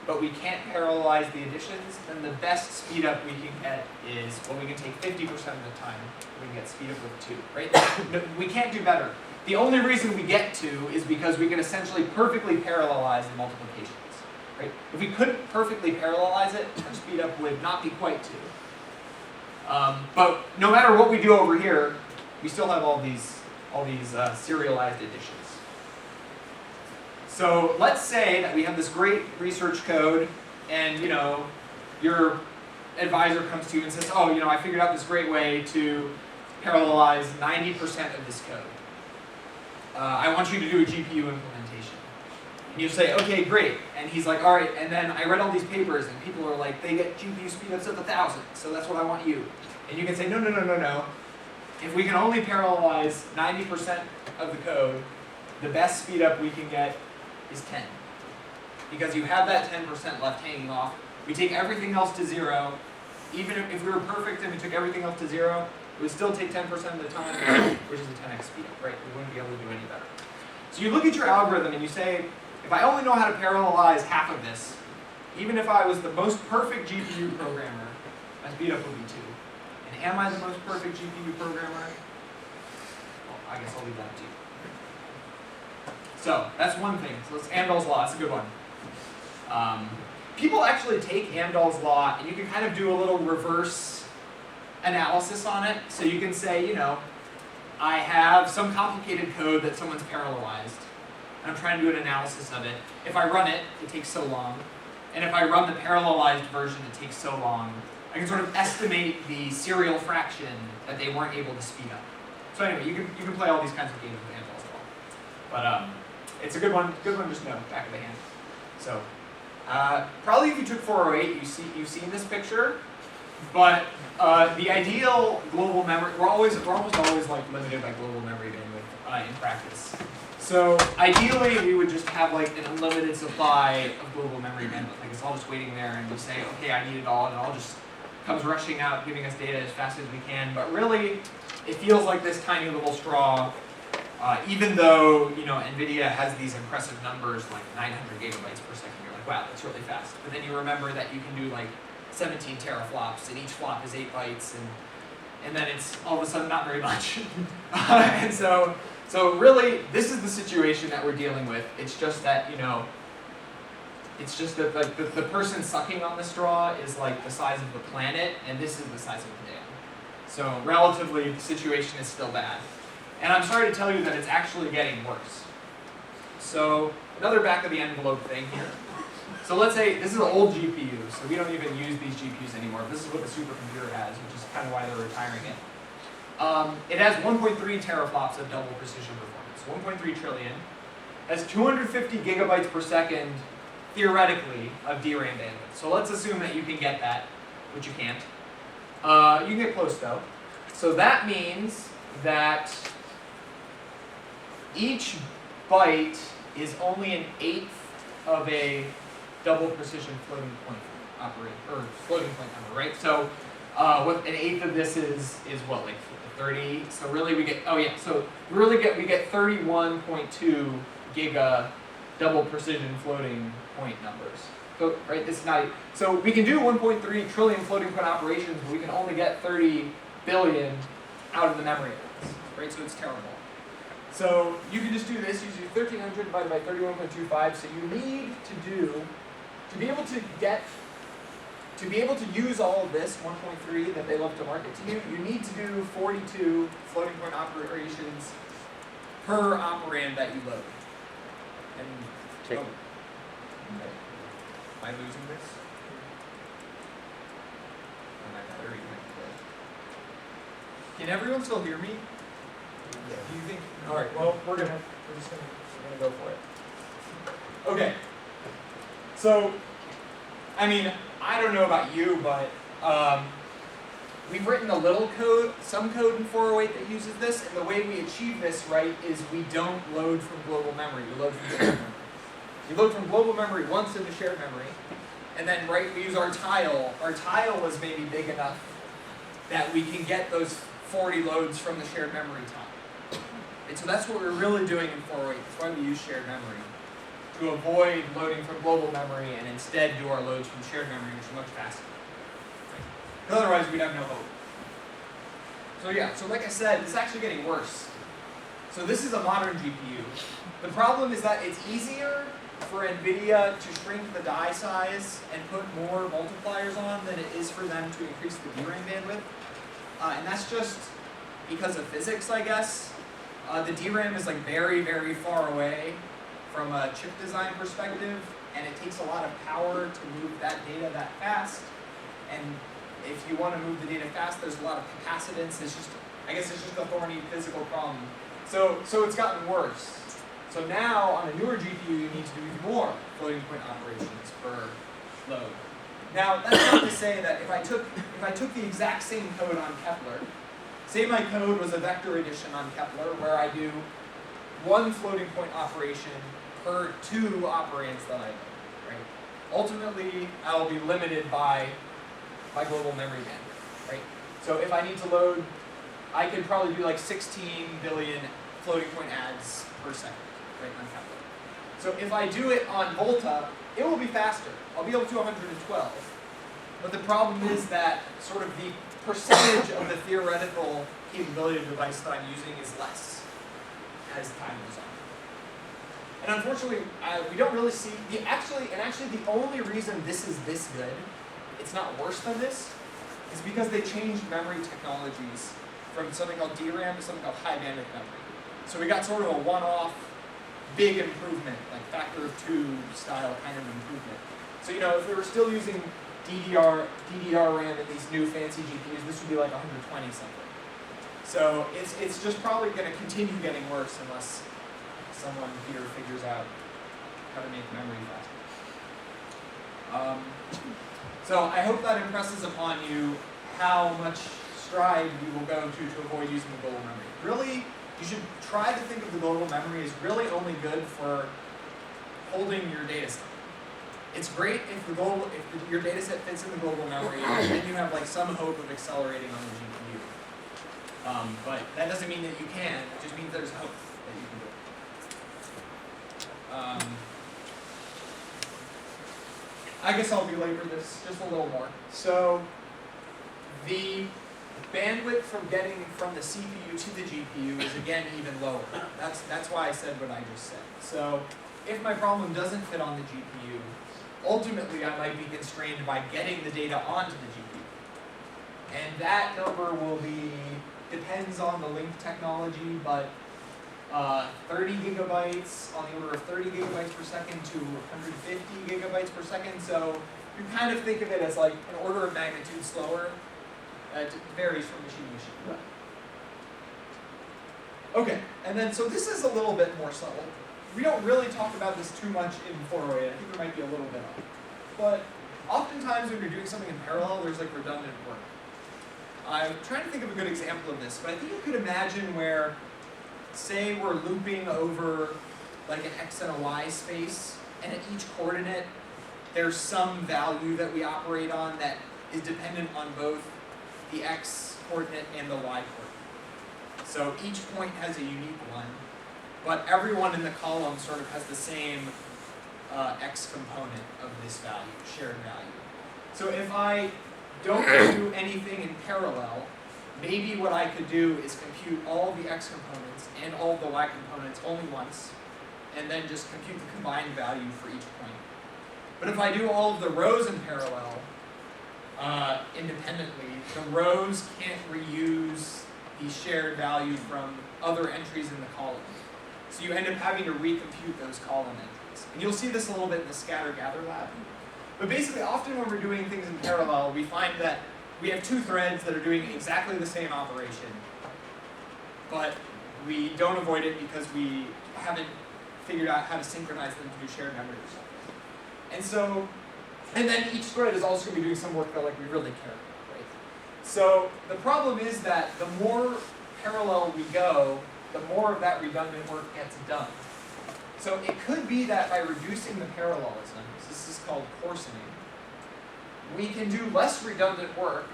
but we can't parallelize the additions, then the best speed up we can get is, well, we can take 50% of the time, we can get speed up with 2, right? No, we can't do better. The only reason we get 2 is because we can essentially perfectly parallelize the multiplications, right? If we couldn't perfectly parallelize it, our speed up would not be quite 2. But no matter what we do over here, we still have all these serialized additions. So let's say that we have this great research code, and your advisor comes to you and says, oh, I figured out this great way to parallelize 90% of this code. I want you to do a GPU implementation. And you say, okay, great. And he's like, all right. And then I read all these papers, and people are like, they get GPU speedups of 1,000. So that's what I want you. And you can say, no, no, no, no, no. If we can only parallelize 90% of the code, the best speed up we can get is 10. Because you have that 10% left hanging off. We take everything else to 0. Even if we were perfect and we took everything else to 0, it would still take 10% of the time, which is a 10x speed up, right? We wouldn't be able to do any better. So you look at your algorithm and you say, if I only know how to parallelize half of this, even if I was the most perfect GPU programmer, my speed up would be 2. And am I the most perfect GPU programmer? Well, I guess I'll leave that to you. So that's one thing. So that's Amdahl's law. That's a good one. People actually take Amdahl's law, and you can kind of do a little reverse analysis on it. So you can say, I have some complicated code that someone's parallelized, and I'm trying to do an analysis of it. If I run it, it takes so long. And if I run the parallelized version, it takes so long. I can sort of estimate the serial fraction that they weren't able to speed up. So anyway, you can play all these kinds of games with Amdahl's law. But it's a good one just know, back of the hand. So probably if you took 408, you've seen this picture. But the ideal global memory, we're almost always like limited by global memory bandwidth in practice. So ideally, we would just have like an unlimited supply of global memory bandwidth. Like it's all just waiting there, and we say, okay, I need it all, and it all just comes rushing out, giving us data as fast as we can. But really, it feels like this tiny little straw. Even though NVIDIA has these impressive numbers like 900 gigabytes per second, you're like, wow, that's really fast. But then you remember that you can do like 17 teraflops, and each flop is 8 bytes, and then it's all of a sudden not very much. And so really, this is the situation that we're dealing with. It's just that it's just that like the person sucking on the straw is like the size of the planet, and this is the size of the dam. So relatively, the situation is still bad. And I'm sorry to tell you that it's actually getting worse. So another back of the envelope thing here. So let's say this is an old GPU, so we don't even use these GPUs anymore. This is what the supercomputer has, which is kind of why they're retiring it. It has 1.3 teraflops of double precision performance, 1.3 trillion. It has 250 gigabytes per second, theoretically, of DRAM bandwidth. So let's assume that you can get that, which you can't. You can get close though. So that means that each byte is only an eighth of a double precision floating point floating point number, right? So what an eighth of this is what, like 30? So really we get we get 31.2 giga double precision floating point numbers. So right, this is not so we can do 1.3 trillion floating point operations, but we can only get 30 billion out of the memory of this, right? So it's terrible. So you can just do this, you do 1300 divided by 31.25, so you need to be able to use all of this, 1.3 that they love to market to you, you need to do 42 floating point operations per operand that you load. And check. Okay. Am I losing this? I'm at 30. Can everyone still hear me? Yeah. Do you think? All right. Well, we're gonna go for it. Okay. So, I mean, I don't know about you, but we've written a little code, some code in 408 that uses this, and the way we achieve this, right, is we don't load from global memory. We load from global memory. We load from global memory once into shared memory, and then we use our tile. Our tile is maybe big enough that we can get those 40 loads from the shared memory tile. And so that's what we're really doing in 408. That's why we use shared memory, to avoid loading from global memory and instead do our loads from shared memory, which is much faster. Because otherwise we'd have no hope. So yeah, so like I said, it's actually getting worse. So this is a modern GPU. The problem is that it's easier for NVIDIA to shrink the die size and put more multipliers on than it is for them to increase the DRAM bandwidth. And that's just because of physics, I guess. The DRAM is like very, very far away from a chip design perspective, and it takes a lot of power to move that data that fast. And if you want to move the data fast, there's a lot of capacitance. I guess it's just a thorny physical problem. So it's gotten worse. So now on a newer GPU, you need to do even more floating point operations per load. Now that's not to say that if I took the exact same code on Kepler, say my code was a vector addition on Kepler where I do one floating point operation per 2 operands that I load, right? Ultimately, I will be limited by my global memory bandwidth, right? So if I need to load, I could probably do like 16 billion floating point adds per second, right, on Kepler. So if I do it on Volta, it will be faster. I'll be able to 112. But the problem is that sort of the percentage of the theoretical capability of the device that I'm using is less as time goes on. And unfortunately, we don't really see actually the only reason this is this good, it's not worse than this, is because they changed memory technologies from something called DRAM to something called high bandwidth memory. So we got sort of a one-off big improvement, like factor of 2 style kind of improvement. So if we were still using DDR RAM in these new fancy GPUs, this would be like 120 something. So it's just probably going to continue getting worse unless someone here figures out how to make memory faster. So I hope that impresses upon you how much stride you will go to avoid using the global memory. Really, you should try to think of the global memory as really only good for holding your data set. It's great if your data set fits in the global memory, and then you have like some hope of accelerating on the GPU. But that doesn't mean that you can. It just means there's hope that you can do it. I guess I'll belabor this just a little more. So the bandwidth from getting from the CPU to the GPU is again even lower. That's why I said what I just said. So if my problem doesn't fit on the GPU, ultimately I might be constrained by getting the data onto the GPU. And that number depends on the link technology, but 30 gigabytes on the order of 30 gigabytes per second to 150 gigabytes per second. So you kind of think of it as like an order of magnitude slower. It varies from machine to machine. Okay, and then so this is a little bit more subtle. We don't really talk about this too much in 408. I think there might be a little bit of it. But oftentimes when you're doing something in parallel, there's like redundant work. I'm trying to think of a good example of this, but I think you could imagine where, say we're looping over like an X and a Y space, and at each coordinate, there's some value that we operate on that is dependent on both the X coordinate and the Y coordinate. So each point has a unique one, but everyone in the column sort of has the same X component of this value, shared value. So if I don't do anything in parallel, maybe what I could do is compute all the X components and all the Y components only once, and then just compute the combined value for each point. But if I do all of the rows in parallel, independently, the rows can't reuse the shared value from other entries in the column. So you end up having to recompute those column entries. And you'll see this a little bit in the scatter gather lab. But basically, often when we're doing things in parallel, we find that we have 2 threads that are doing exactly the same operation, but we don't avoid it because we haven't figured out how to synchronize them to do shared memory or something. And then each thread is also going to be doing some work that we really care about, right? So the problem is that the more parallel we go, the more of that redundant work gets done. So it could be that by reducing the parallelism, this is called coarsening, we can do less redundant work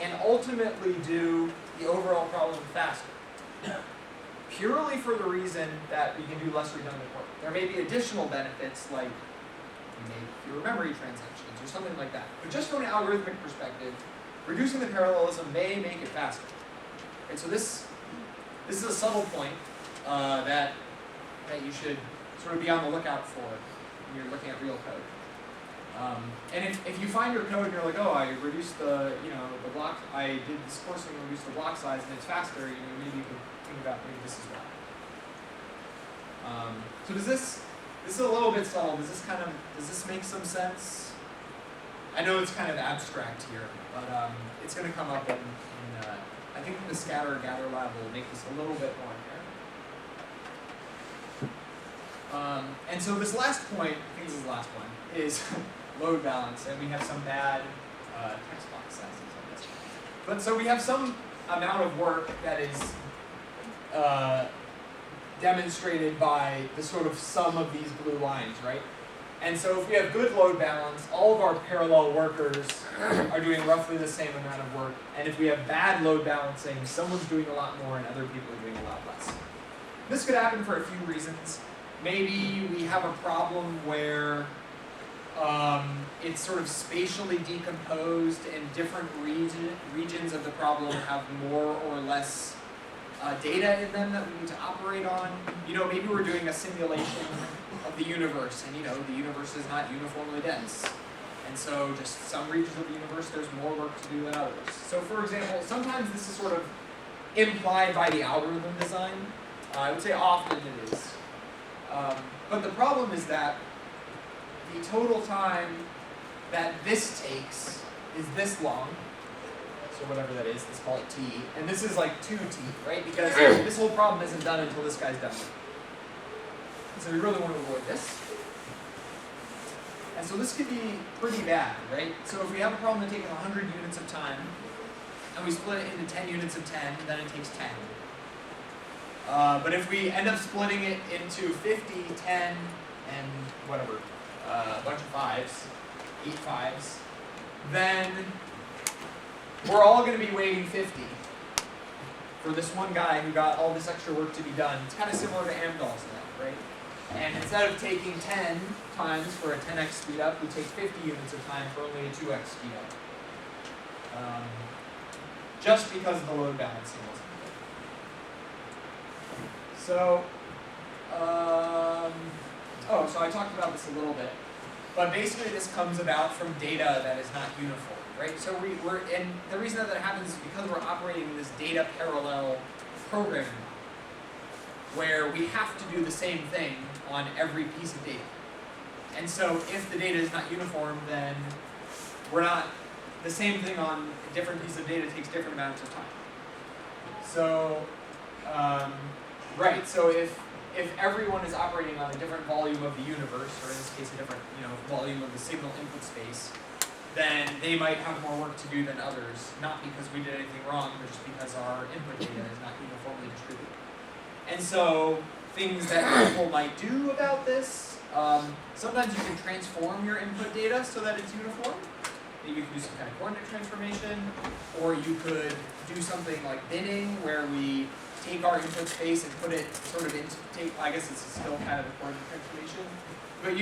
and ultimately do the overall problem faster. Purely for the reason that we can do less redundant work. There may be additional benefits like we make fewer memory transactions or something like that. But just from an algorithmic perspective, reducing the parallelism may make it faster. And so this is a subtle point that you should sort of be on the lookout for when you're looking at real code. And if you find your code and you're like, oh, I reduced the block, I did this coursing and reduced the block size and it's faster, maybe you could think about maybe this as well. So this is a little bit subtle. Does this make some sense? I know it's kind of abstract here, but it's going to come up in I think the scatter gather lab will make this a little bit more apparent. And so this last point, I think this is the last one, is load balance, and we have some bad text box sizes on this. But so we have some amount of work that is demonstrated by the sort of sum of these blue lines, right? And so if we have good load balance, all of our parallel workers are doing roughly the same amount of work. And if we have bad load balancing, someone's doing a lot more and other people are doing a lot less. This could happen for a few reasons. Maybe we have a problem where it's sort of spatially decomposed and different regions of the problem have more or less data in them that we need to operate on. Maybe we're doing a simulation of the universe, and the universe is not uniformly dense. And so just some regions of the universe, there's more work to do than others. So for example, sometimes this is sort of implied by the algorithm design. I would say often it is. But the problem is that the total time that this takes is this long. So whatever that is, let's call it t. And this is like 2t, right? Because this whole problem isn't done until this guy's done. So we really want to avoid this. And so this could be pretty bad, right? So if we have a problem that takes 100 units of time, and we split it into 10 units of 10, then it takes 10. But if we end up splitting it into 50, 10, and whatever, a bunch of 5s, 8 5s, then we're all going to be waiting 50 for this one guy who got all this extra work to be done. It's kind of similar to Amdahl's now, right? And instead of taking 10 times for a 10x speed up, we take 50 units of time for only a 2x speed up. Just because the load balancing wasn't good. So, so I talked about this a little bit. But basically this comes about from data that is not uniform. Right? So and the reason that happens is because we're operating in this data parallel programming model, where we have to do the same thing on every piece of data. And so if the data is not uniform, then the same thing on a different piece of data takes different amounts of time. So, so if everyone is operating on a different volume of the universe, or in this case a different volume of the signal input space, then they might have more work to do than others, not because we did anything wrong, but just because our input data is not uniformly distributed. And so things that people might do about this, sometimes you can transform your input data so that it's uniform. Maybe you can do some kind of coordinate transformation, or you could do something like binning, where we take our input space and put it sort of I guess it's still kind of a coordinate transformation. But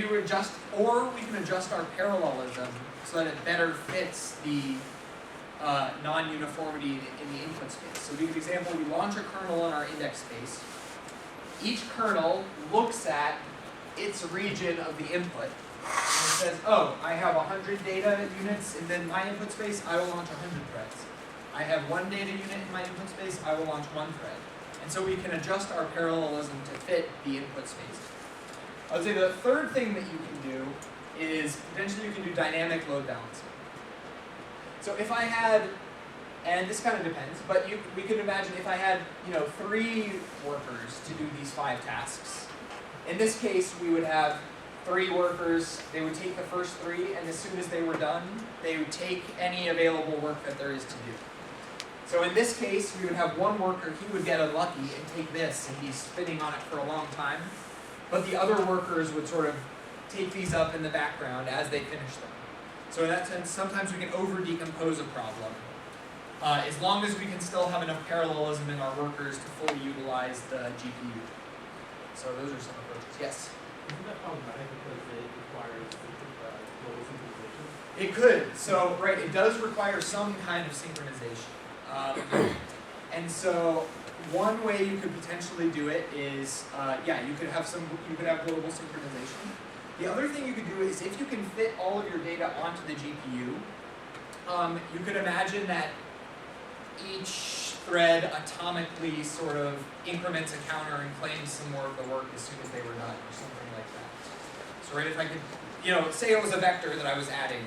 or we can adjust our parallelism so that it better fits the non-uniformity in the input space. So to give an example, we launch a kernel in our index space. Each kernel looks at its region of the input and it says, oh, I have 100 data units in my input space, I will launch 100 threads. I have 1 data unit in my input space, I will launch 1 thread. And so we can adjust our parallelism to fit the input space. I would say the third thing that you can do is potentially you can do dynamic load balancing. So if I had, and this kind of depends, but we could imagine if I had 3 workers to do these 5 tasks. In this case, we would have 3 workers. They would take the first 3, and as soon as they were done, they would take any available work that there is to do. So in this case, we would have 1 worker. He would get unlucky and take this, and be spinning on it for a long time. but the other workers would sort of take these up in the background as they finish them. So in that sense, sometimes we can over-decompose a problem, as long as we can still have enough parallelism in our workers to fully utilize the GPU. So those are some approaches. Yes? Isn't that problematic because it requires global synchronization? It could. So, right, it does require some kind of synchronization. And so one way you could potentially do it is, you could have global synchronization. The other thing you could do is if you can fit all of your data onto the GPU, you could imagine that each thread atomically sort of increments a counter and claims some more of the work as soon as they were done, or something like that. So right, if I could, say it was a vector that I was adding,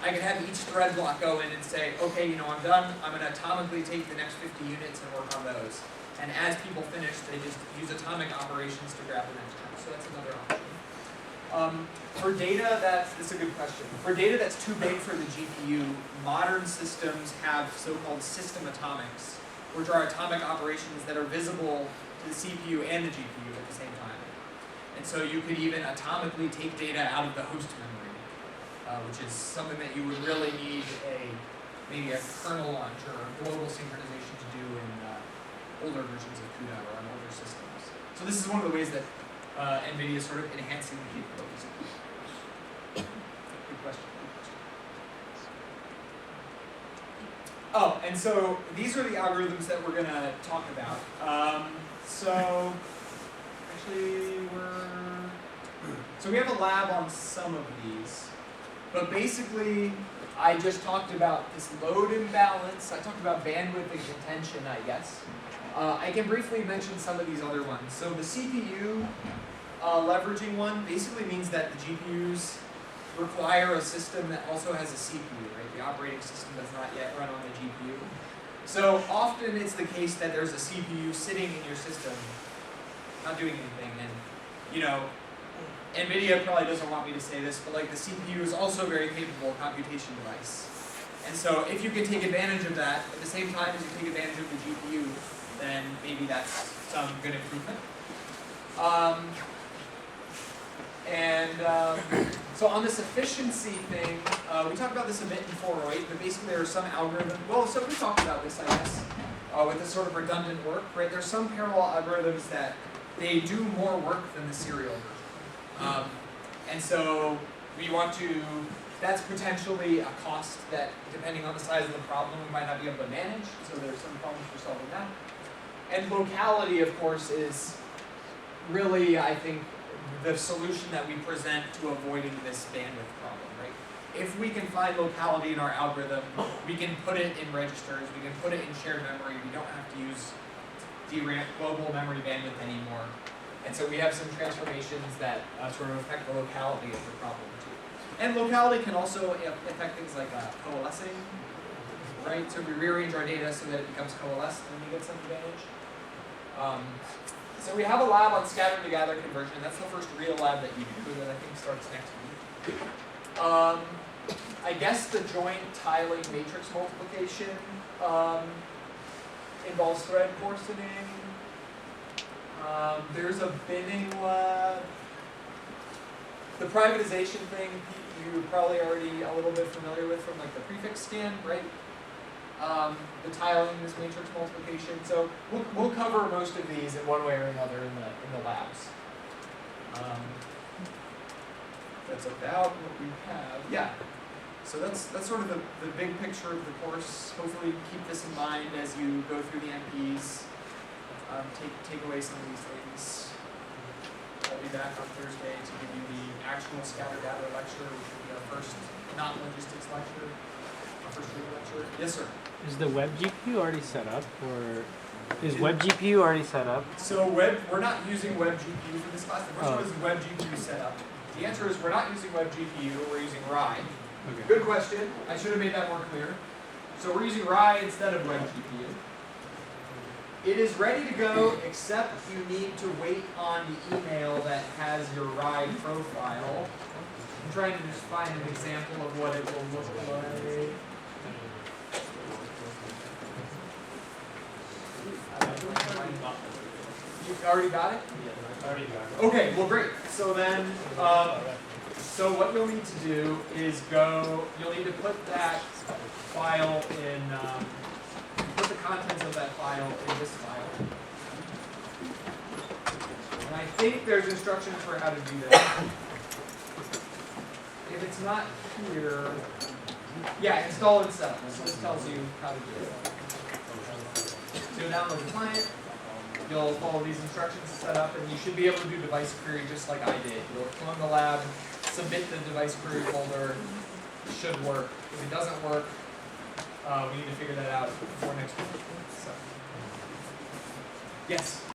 I could have each thread block go in and say, okay, I'm done, I'm going to atomically take the next 50 units and work on those. And as people finish, they just use atomic operations to grab the next one. So that's another option. For data that's a good question. For data that's too big for the GPU, modern systems have so-called system atomics, which are atomic operations that are visible to the CPU and the GPU at the same time. And so you could even atomically take data out of the host memory, which is something that you would really need maybe a kernel launch or a global synchronization to do in older versions of CUDA or on older systems. So this is one of the ways that NVIDIA is sort of enhancing the capabilities of CUDA. Good question. Oh, and so these are the algorithms that we're going to talk about. So we have a lab on some of these, but basically I just talked about this load imbalance. I talked about bandwidth and contention, I guess. I can briefly mention some of these other ones. So the CPU leveraging one basically means that the GPUs require a system that also has a CPU, right? The operating system does not yet run on the GPU. So often it's the case that there's a CPU sitting in your system, not doing anything, and NVIDIA probably doesn't want me to say this, but the CPU is also a very capable computation device. And so if you can take advantage of that at the same time as you take advantage of the GPU, then maybe that's some good improvement. So on this efficiency thing, we talked about this a bit in 408, but basically there are some algorithms, so we talked about this, I guess, with this sort of redundant work, right? There's some parallel algorithms that they do more work than the serial version. And so we want to, that's potentially a cost that, depending on the size of the problem, we might not be able to manage, so there's some problems for solving that. And locality, of course, is really, I think, the solution that we present to avoiding this bandwidth problem, right? If we can find locality in our algorithm, we can put it in registers, we can put it in shared memory, we don't have to use DRAM, global memory bandwidth anymore. And so we have some transformations that sort of affect the locality of the problem too. And locality can also affect things like coalescing, right? So we rearrange our data so that it becomes coalesced and we get some advantage. So we have a lab on scatter to gather conversion. That's the first real lab that you do that I think starts next week. I guess the joint tiling matrix multiplication involves thread coarsening. There's a binning lab. The privatization thing, you're probably already a little bit familiar with from the prefix scan, right? The tiling, this matrix multiplication. So we'll cover most of these in one way or another in the labs. That's about what we have. Yeah. So that's sort of the big picture of the course. Hopefully keep this in mind as you go through the MPs. Take away some of these things. I'll be back on Thursday to give you the actual scatter gather lecture, which will be our first non-logistics lecture. Our first real lecture. Yes, sir. Is the web GPU already set up, or is web GPU already set up? So we're not using web GPU for this class. The question was web GPU set up. The answer is we're not using web GPU. We're using RAI. Okay. Good question. I should have made that more clear. So we're using RAI instead of web GPU. It is ready to go, except you need to wait on the email that has your RAI profile. I'm trying to just find an example of what it will look like. You already got it? Yeah, I already got it. Okay, well great. So then, so what you'll need to do is you'll need to put that file in, put the contents of that file in this file. And I think there's instructions for how to do that. If it's not here, yeah, install and setup. So this tells you how to do it. So you'll download the client, you'll follow these instructions to set up, and you should be able to do device query just like I did. You'll clone the lab, submit the device query folder, it should work. If it doesn't work, we need to figure that out before next week. So, yes?